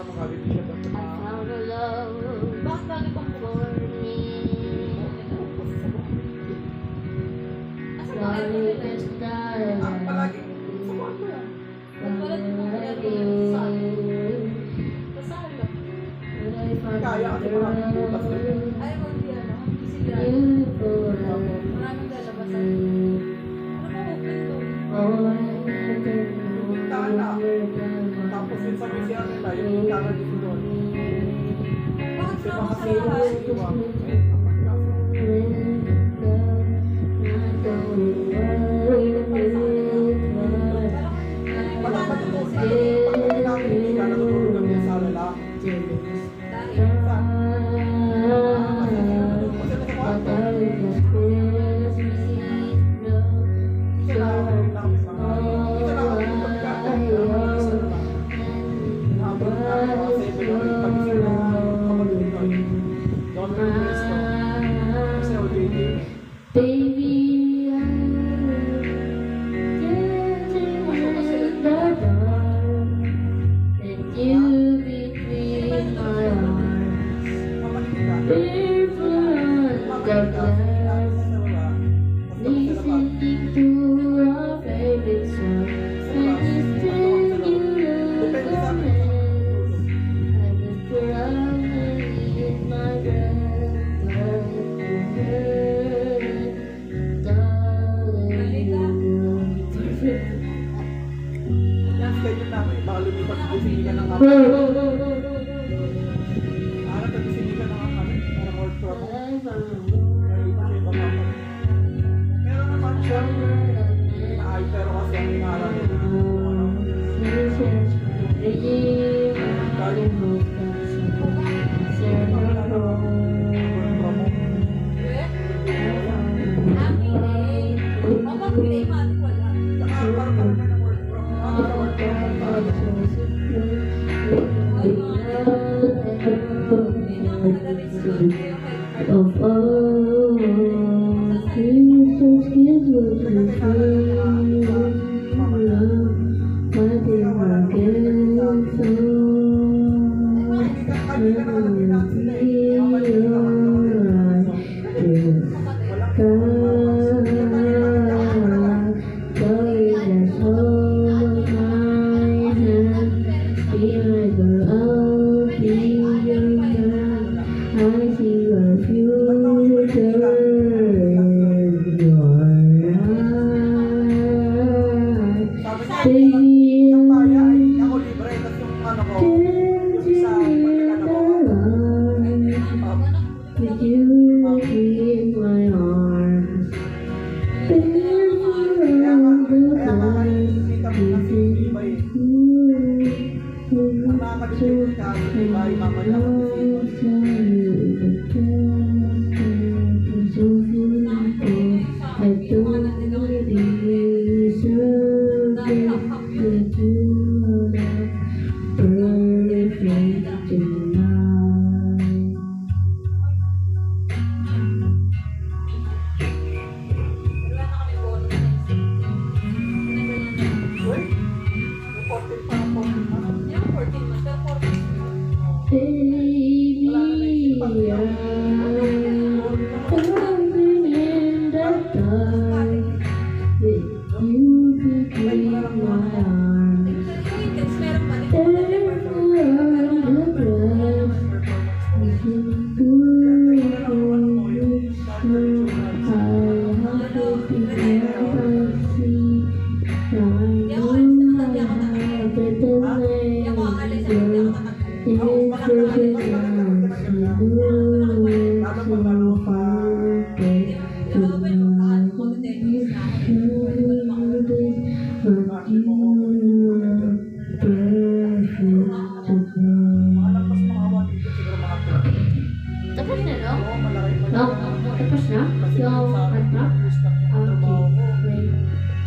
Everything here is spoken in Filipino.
magalit siya dapat na. Bakit bagay pang Palagi, sumaan mo yan. Kaya kasi maraming butas doon. Ayaw mo di ano, hindi sila. Maraming lalabasan. Ano ba open doon? Tana. Tapos yun sa PCR nila, yung tana dito doon. Bakit Kasi na ako sa makasiro lahat? sa iwa. Eh, kapag kaso. Wala ka tutulog. Pag namin ka, natutulog kami sa alala. Baby, I'm dancing in the dark, and you between my arms, barefoot on the grass, listening to our favorite song. And instead you look at me, I whisper in my breath. Schedule namin, baka lumipat sa sinigan ng kami. Araw na sinigan ng kami, parang work from home. Nalita siya ibang kami. Meron naman siya, ay pero kasi ang inaral nila. Of all Christmas gifts would you feel love, my dear, my gift, I see a future in your eyes, baby. Ako libre, tapos yung ano ko, yung isa, pagkakana ko. With you in my arms, barefoot on the grass, kissing you. Ang nakakalimutan ka, di ba, mamaya I don't really deserve it, but you are perfect tonight. Uy, yung 14 pa, 14 pa. Baby, I'm dancing in the dark, with you between my arms, barefoot on the grass, listening to your song. I have to because I see, I know I have better than you. It's perfect as you do, so perfect tonight. You should this, but you are perfect tonight. Malagpas mga 1 dito, siguro mga 30. Tapos na, no? Oo, malaki pa. No? Tapos na? Yung kanta?